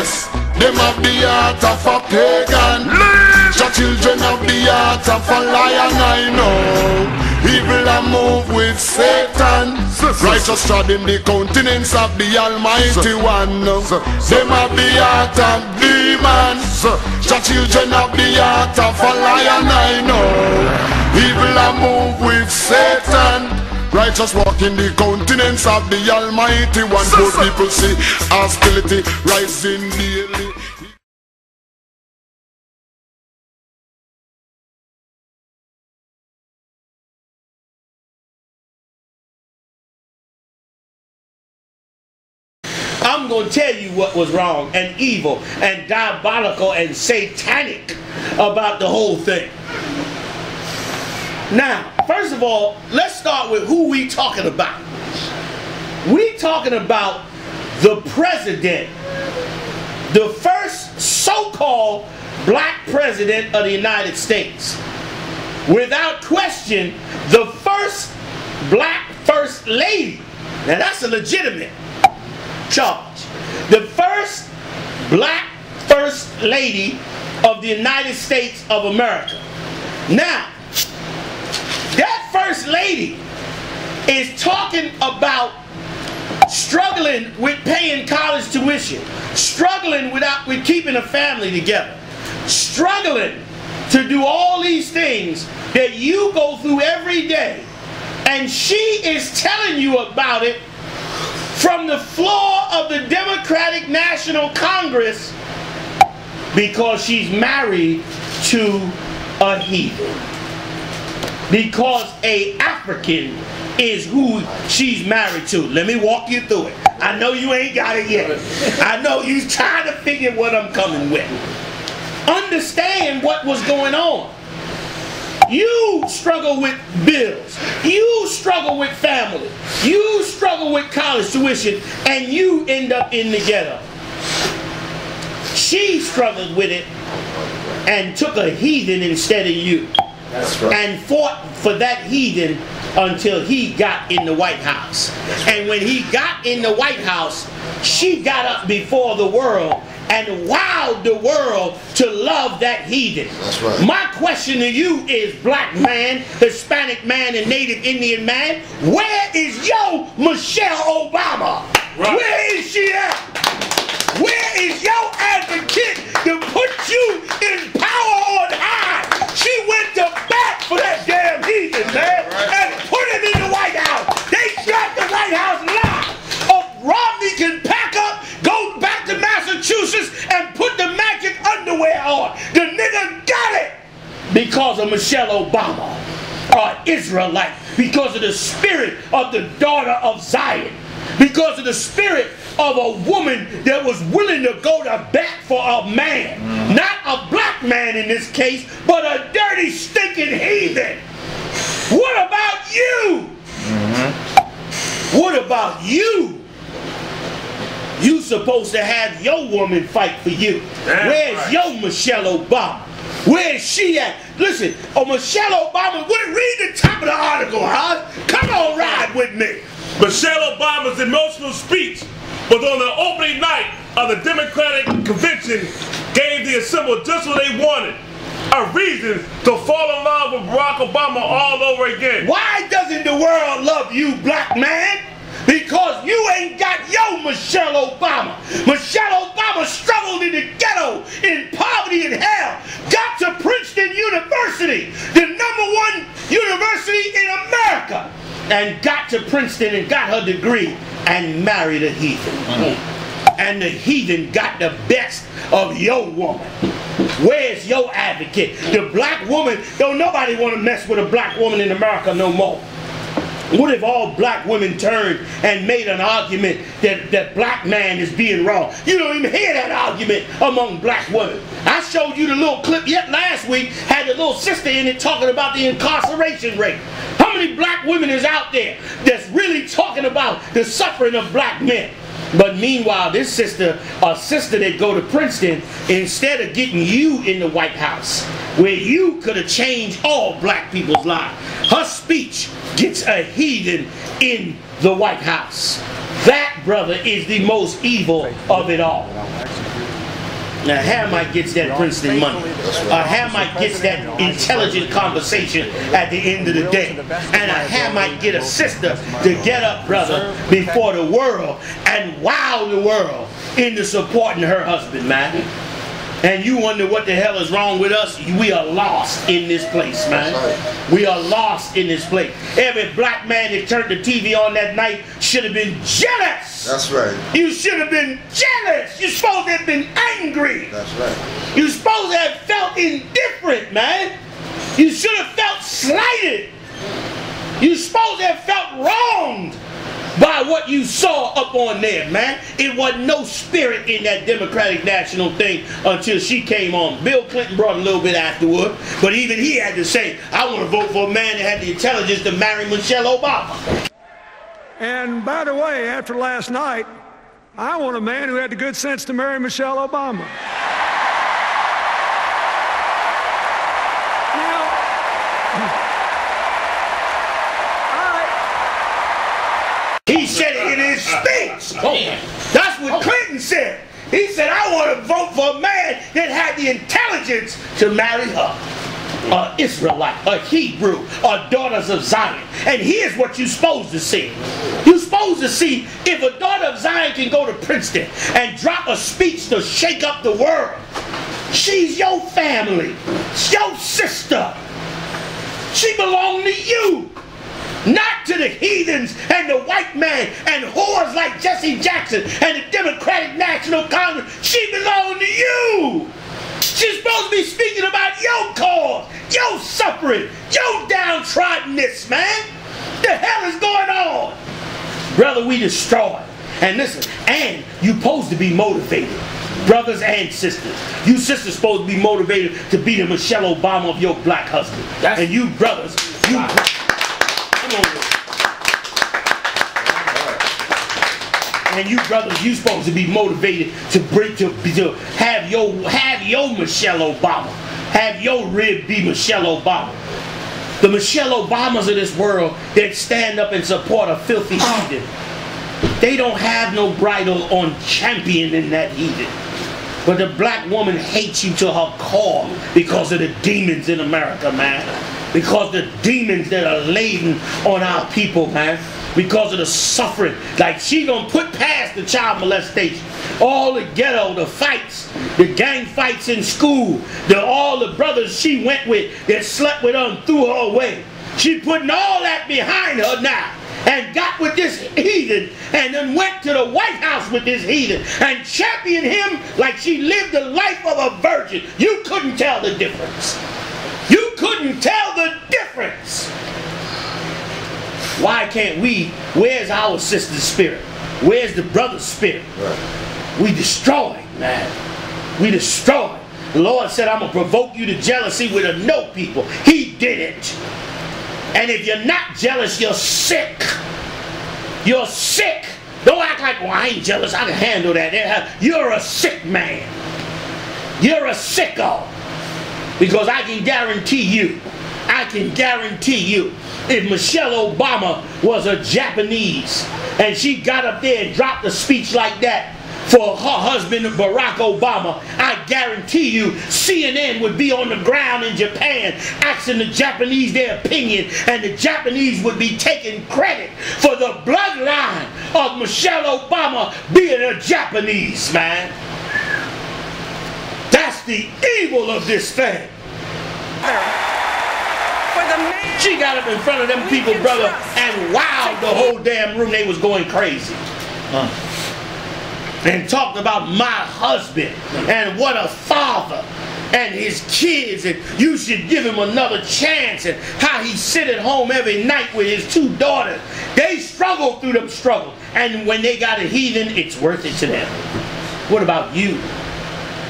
Yes, them have the heart of a pagan. Your children have the heart of a lion, I know. Evil a move with Satan. Righteous trod in the countenance of the Almighty One. Them have the heart of demons. Your children have the heart of a lion, I know. Evil a move with Satan. Righteous walk in the countenance of the Almighty One. Good people see hostility rising daily. I'm going to tell you what was wrong and evil and diabolical and satanic about the whole thing. Now, first of all, let's start with who we talking about. We talking about the president, the first so-called black president of the United States. Without question, the first black first lady. Now that's a legitimate charge. The first black first lady of the United States of America. Now, that first lady is talking about struggling with paying college tuition, struggling with keeping a family together, struggling to do all these things that you go through every day, and she is telling you about it from the floor of the Democratic National Congress because she's married to a heathen. Because an African is who she's married to. Let me walk you through it. I know you ain't got it yet. I know you're trying to figure what I'm coming with. Understand what was going on. You struggle with bills. You struggle with family. You struggle with college tuition, and you end up in the ghetto. She struggled with it and took a heathen instead of you. That's right. And fought for that heathen until he got in the White House. And when he got in the White House, she got up before the world and wowed the world to love that heathen. That's right. My question to you is, black man, Hispanic man, and Native Indian man, where is your Michelle Obama? Right. Where is she at? Where is your advocate to put you in power on high? She went to bat for that damn heathen, man, and put him in the White House. They got the White House locked. Romney can pack up, go back to Massachusetts, and put the magic underwear on. The nigga got it because of Michelle Obama, or Israelite, because of the spirit of the daughter of Zion, because of the spirit of a woman that was willing to go to bat for a man. Not a black man in this case, but a dirty, stinking heathen. What about you? What about you? You supposed to have your woman fight for you. Where's your Michelle Obama? Where's she at? Listen, Michelle Obama, read the top of the article, huh? Come on, ride with me. Michelle Obama's emotional speech was on the opening night of the Democratic Convention, gave the assembled just what they wanted. A reason to fall in love with Barack Obama all over again. Why doesn't the world love you, black man? Because you ain't got your Michelle Obama. Michelle Obama struggled in the ghetto, in poverty and hell. Got to Princeton University, the #1 university in America. And got to Princeton and got her degree and married a heathen. And the heathen got the best of your woman. Where's your advocate? The black woman, don't nobody want to mess with a black woman in America no more. What if all black women turned and made an argument that black man is being wrong? You don't even hear that argument among black women. I showed you the little clip yet last week, had the little sister in it talking about the incarceration rate. How many black women is out there that's really talking about the suffering of black men? But meanwhile, this sister, a sister that go to Princeton, instead of getting you in the White House, where you could have changed all black people's lives, her speech gets a heathen in the White House. That, brother, is the most evil of it all. Now, Hamite gets that Princeton money. Hamite gets that intelligent conversation at the end of the day. And a Hamite get a sister to get up, brother, before the world and wow the world into supporting her husband, man. And you wonder what the hell is wrong with us? We are lost in this place, man. We are lost in this place. Every black man that turned the TV on that night should have been jealous. That's right. You should have been jealous. You're supposed to have been angry. That's right. You're supposed to have felt indifferent, man. You should have felt slighted. You're supposed to have felt wronged by what you saw up on there, man. It wasn't no spirit in that Democratic National thing until she came on. Bill Clinton brought a little bit afterward, but even he had to say, I want to vote for a man that had the intelligence to marry Michelle Obama. And by the way, after last night, I want a man who had the good sense to marry Michelle Obama. He said it in his speech. That's what Clinton said. He said, I want to vote for a man that had the intelligence to marry her. An Israelite, a Hebrew, a daughters of Zion. And here's what you're supposed to see. You're supposed to see if a daughter of Zion can go to Princeton and drop a speech to shake up the world. She's your family. She's your sister. She belongs to you. Not to the heathens and the white man and whores like Jesse Jackson and the Democratic National Congress. She belongs to you. She's supposed to be speaking about your cause, your suffering, your downtroddenness, man. The hell is going on? Brother, we destroyed. And listen, and you're supposed to be motivated. Brothers and sisters. You sisters supposed to be motivated to be the Michelle Obama of your black husband. And you brothers, you... And you brothers, you supposed to be motivated to have your Michelle Obama, have your rib be Michelle Obama. The Michelle Obamas of this world that stand up and support a filthy heathen, they don't have no bridle on championing that heathen. But the black woman hates you to her core because of the demons in America, man. Because the demons that are laden on our people, man. Because of the suffering. Like, she gonna put past the child molestation. All the ghetto, the fights, the gang fights in school, all the brothers she went with that slept with her and threw her away. She putting all that behind her now. And got with this heathen and then went to the White House with this heathen and championed him like she lived the life of a virgin. You couldn't tell the difference. You couldn't tell the difference. Why can't we? Where's our sister's spirit? Where's the brother's spirit? Right. We destroyed, man. We destroyed. The Lord said, I'm going to provoke you to jealousy with a no people. He did it. And if you're not jealous, you're sick. You're sick. Don't act like, well, I ain't jealous. I can handle that. You're a sick man. You're a sicko. Because I can guarantee you, if Michelle Obama was a Japanese and she got up there and dropped a speech like that for her husband Barack Obama, I guarantee you CNN would be on the ground in Japan asking the Japanese their opinion, and the Japanese would be taking credit for the bloodline of Michelle Obama being a Japanese, man. That's the evil of this thing. She got up in front of them people, brother, and wowed the whole damn room. They was going crazy. And talked about my husband and what a father and his kids, and you should give him another chance, and how he sit at home every night with his two daughters. They struggle through them struggles, and when they got a heathen, it's worth it to them. What about you?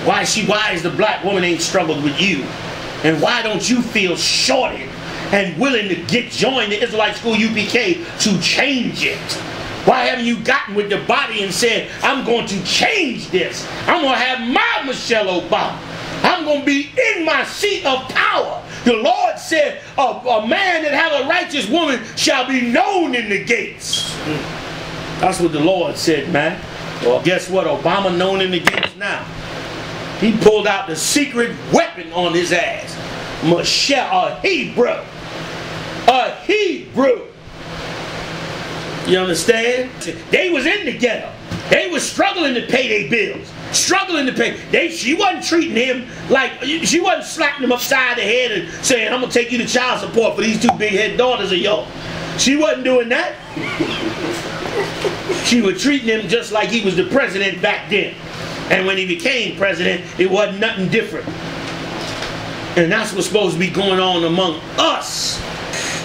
Why is the black woman ain't struggled with you? And why don't you feel shorted and willing to join the Israelite school UPK to change it? Why haven't you gotten with the body and said, I'm going to change this. I'm going to have my Michelle Obama. I'm going to be in my seat of power. The Lord said, a man that has a righteous woman shall be known in the gates. That's what the Lord said, man. Well, guess what? Obama known in the gates now. He pulled out the secret weapon on his ass. Michelle, a Hebrew. A Hebrew. You understand? They was in the ghetto. They was struggling to pay their bills. Struggling to pay. She wasn't treating him like, she wasn't slapping him upside the head and saying, I'm going to take you to child support for these two big head daughters of yours. She wasn't doing that. She was treating him just like he was the president back then. And when he became president, it wasn't nothing different. And that's what's supposed to be going on among us.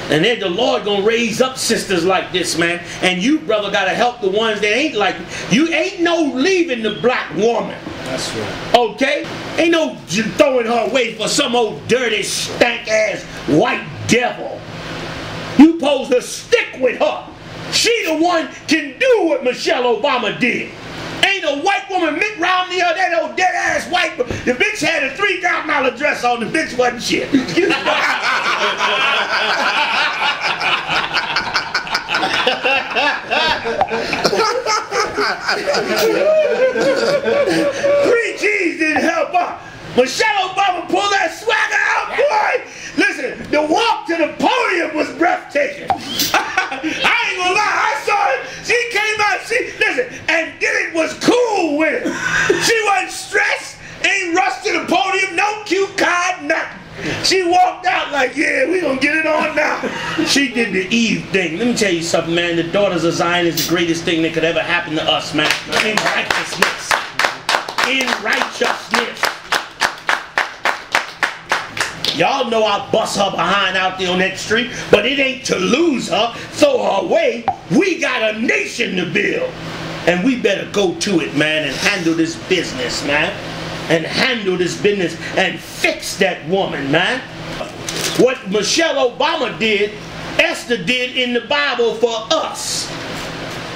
And then the Lord gonna raise up sisters like this, man. And you, brother, gotta help the ones that ain't like you. Ain't no leaving the black woman. That's right. Okay? Ain't no throwing her away for some old dirty, stank-ass white devil. You supposed to stick with her. She the one can do what Michelle Obama did. Ain't a white woman Mitt Romney or that old dead-ass white. The bitch had a $3,000 dress on. The bitch wasn't shit. Excuse me. 3 G's didn't help her. Michelle Obama pulled that swagger out, boy. Listen, the walk to the podium was breathtaking. I ain't gonna lie, I saw it. She came out, listen, and did it, was cool with it. She wasn't stressed, ain't rushed to the podium, no cue card, nothing. She walked out like, yeah, we gonna get it on now. She did the Eve thing. Let me tell you something, man. The daughters of Zion is the greatest thing that could ever happen to us, man. In righteousness. In righteousness. Y'all know I bust her behind out there on that street, but it ain't to lose her, throw her away. We got a nation to build. And we better go to it, man, and handle this business, man. And handle this business and fix that woman, man. What Michelle Obama did, Esther did in the Bible for us.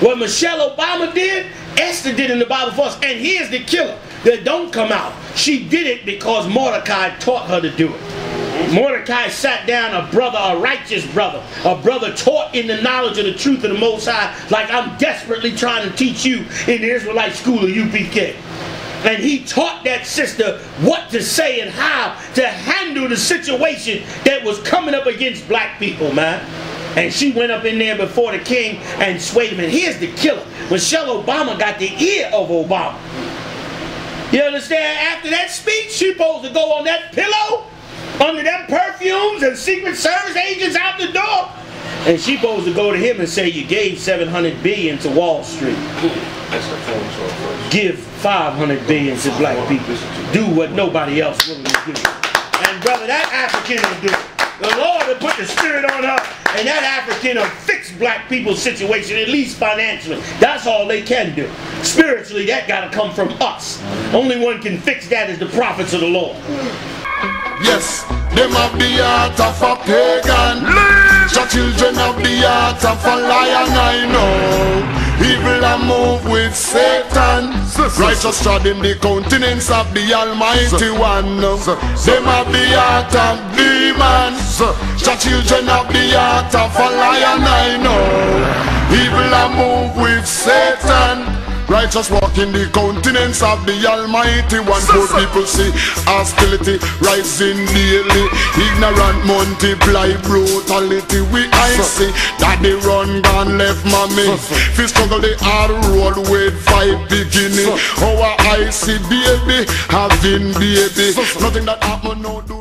What Michelle Obama did, Esther did in the Bible for us. And here's the killer that don't come out. She did it because Mordecai taught her to do it. Mordecai sat down, a brother, a righteous brother, a brother taught in the knowledge of the truth of the Most High, like I'm desperately trying to teach you in the Israelite school of UPK. And he taught that sister what to say and how to handle the situation that was coming up against black people, man. And she went up in there before the king and swayed him. And here's the killer. Michelle Obama got the ear of Obama. You understand? After that speech, she supposed to go on that pillow under them perfumes and Secret Service agents out the door. And she supposed to go to him and say, you gave $700 billion to Wall Street. Give $500 billion to black people. Do what nobody else willing to do. And brother, that African will do it. The Lord will put the spirit on her, and that African will fix black people's situation, at least financially. That's all they can do. Spiritually, that got to come from us. Only one can fix that is the prophets of the Lord. Yes, them have the heart of a pagan. The children have the heart of a lion, I know. Evil a move with Satan. Righteous trod in the countenance of the Almighty One. Them have the heart of demons. The children have the heart of a lion, I know. Evil a move with Satan. Righteous walk in the countenance of the Almighty One. Poor people see hostility rising daily. Ignorant multiply brutality. I see that they run gone left mommy. Fi struggle the hard road with 5 beginning. Our I see baby having baby. Nothing that happen no do.